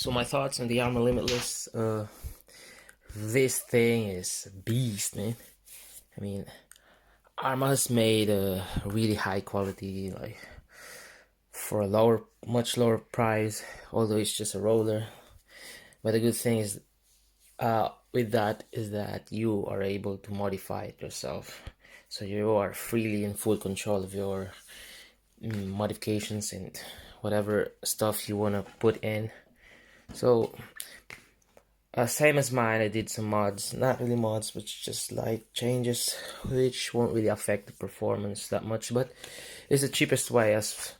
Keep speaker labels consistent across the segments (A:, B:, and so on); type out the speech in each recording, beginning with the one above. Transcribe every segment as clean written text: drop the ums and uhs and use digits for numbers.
A: So my thoughts on the Arrma Limitless. This thing is a beast, man. I mean, Arrma's made a really high quality, like for a much lower price. Although it's just a roller, but the good thing is, with that is that you are able to modify it yourself. So you are freely in full control of your modifications and whatever stuff you wanna put in. So same as mine, I did some mods, not really mods, but just light changes, which won't really affect the performance that much, but it's the cheapest way as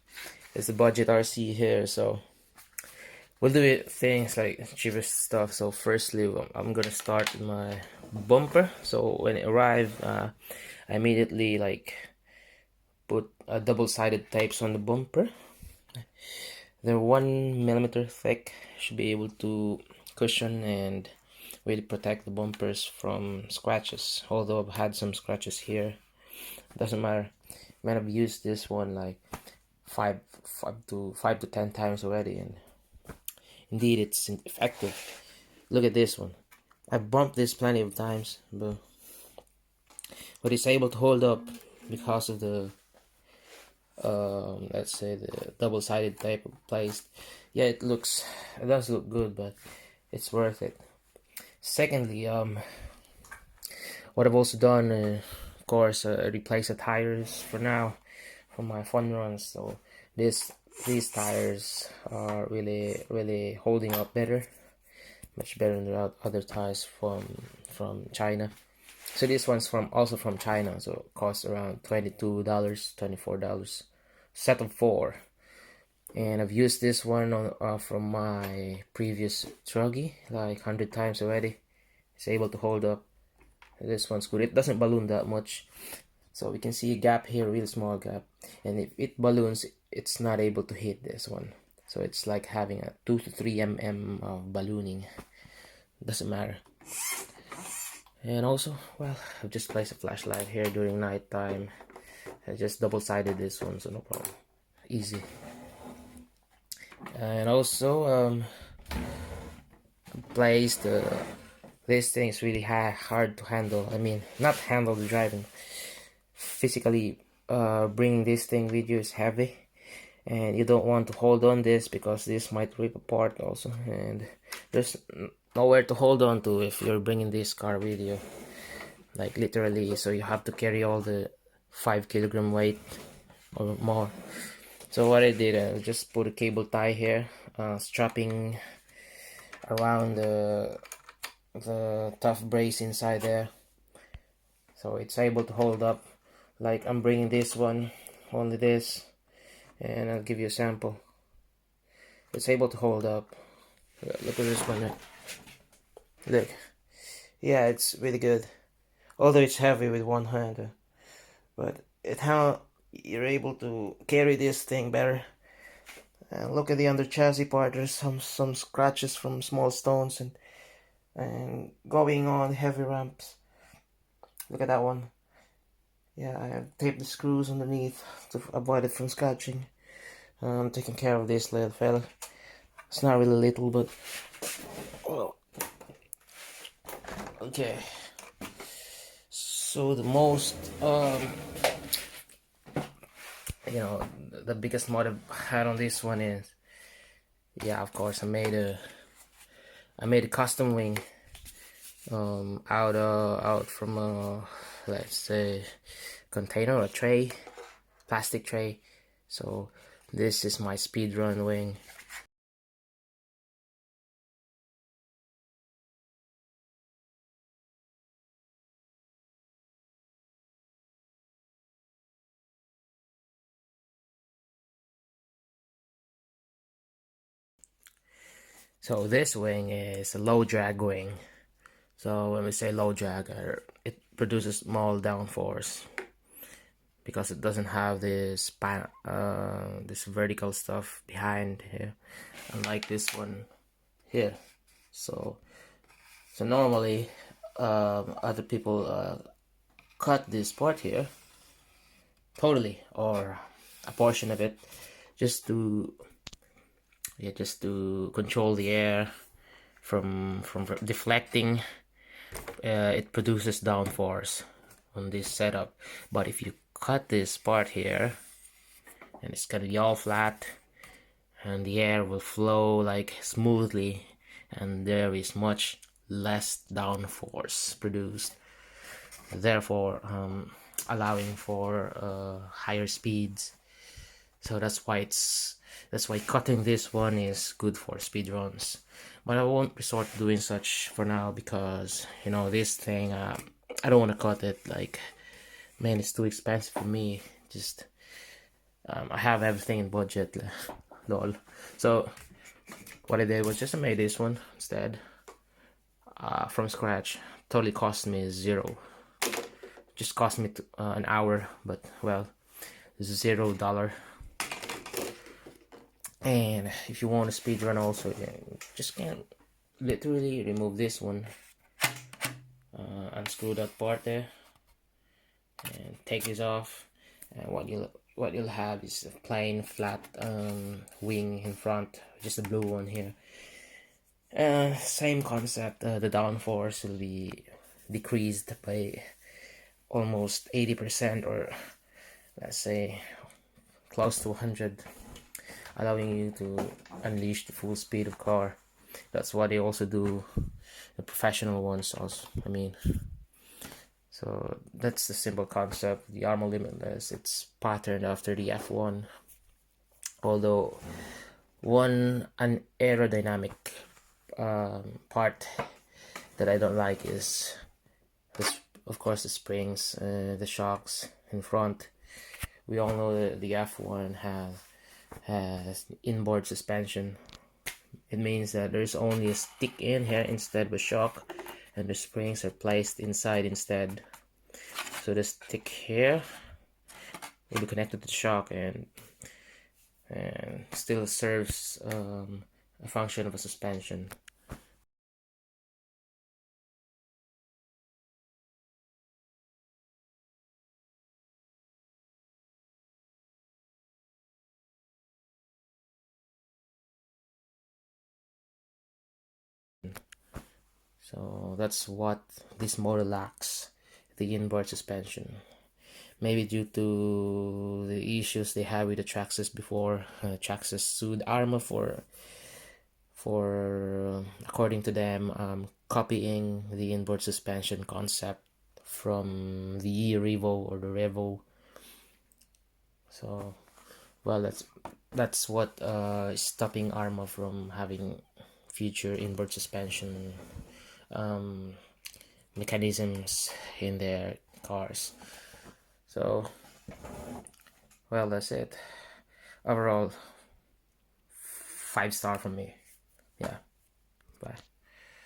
A: it's the budget RC here, so we'll do it things like cheapest stuff. So firstly, I'm gonna start with my bumper. So when it arrived, I immediately put double-sided tapes on the bumper. They're 1 mm thick, should be able to cushion and really protect the bumpers from scratches. Although I've had some scratches here, doesn't matter. I might have used this one like five to 10 times already, and indeed it's effective. Look at this one. I've bumped this plenty of times, but it's able to hold up because of the let's say the double-sided tape placed. Yeah, it does look good, but it's worth it. Secondly, what I've also done, of course, replace the tires for now for my fun runs. So these tires are really holding up better, much better than the other tires from China. So this one's also from China, so it costs around $22, $24, set of 4. And I've used this one on from my previous truggy like 100 times already. It's able to hold up. This one's good. It doesn't balloon that much, so we can see a gap here, real small gap. And if it balloons, it's not able to hit this one. So it's like having a 2 to 3 mm of ballooning. Doesn't matter. And also, well, I've just placed a flashlight here during night time. I just double-sided this one, so no problem. Easy. And also, placed this thing is really hard to handle. I mean, not handle the driving. Physically, bringing this thing with you is heavy, and you don't want to hold on this because this might rip apart also. And there's nowhere to hold on to if you're bringing this car with you, like literally. So you have to carry all the 5 kg weight or more. So what I did, I just put a cable tie here, strapping around the tough brace inside there, so it's able to hold up. Like I'm bringing this one, only this, and I'll give you a sample. It's able to hold up. Look at this one. Look, yeah, it's really good. Although it's heavy with one hand, but you're able to carry this thing better. And look at the under chassis part. There's some scratches from small stones and going on heavy ramps. Look at that one. Yeah, I have taped the screws underneath to avoid it from scratching. I'm taking care of this little fella. It's not really little, but oh. Okay. So the most the biggest mod I've had on this one is, yeah, of course, I made a custom wing out from a, let's say, container or tray, plastic tray. So this is my speedrun wing. So this wing is a low drag wing. So when we say low drag, it produces small downforce because it doesn't have this this vertical stuff behind here, unlike this one here. So normally other people cut this part here totally, or a portion of it, just to yeah, just to control the air from deflecting. It produces downforce on this setup. But if you cut this part here, and it's gonna be all flat, and the air will flow like smoothly, and there is much less downforce produced, therefore allowing for higher speeds. So that's why cutting this one is good for speed runs. But I won't resort to doing such for now, because you know, this thing, I don't want to cut it. Like, man, it's too expensive for me. Just I have everything in budget. Lol. So what I did was just I made this one instead, from scratch. Totally cost me zero. Just cost me an hour, but well, $0. And if you want a speed run also, you just can literally remove this one, unscrew that part there, and take this off, and what you'll have is a plain flat wing in front, just a blue one here. Same concept. The downforce will be decreased by almost 80%, or let's say close to 100, allowing you to unleash the full speed of car. That's what they also do, the professional ones also, I mean. So that's the simple concept. The Arrma Limitless, it's patterned after the F1, although an aerodynamic part that I don't like is this, of course, the springs, the shocks in front. We all know that the F1 has inboard suspension. It means that there's only a stick in here instead of a shock, and the springs are placed inside instead. So the stick here will be connected to the shock, and still serves a function of a suspension. So that's what this model lacks, the inboard suspension. Maybe due to the issues they had with the Traxxas before. Traxxas sued Arrma for according to them, copying the inboard suspension concept from the Revo or the Revo. So, well, that's what is stopping Arrma from having future inboard suspension mechanisms in their cars. So, well, that's it. Overall, 5 star from me. Yeah, bye.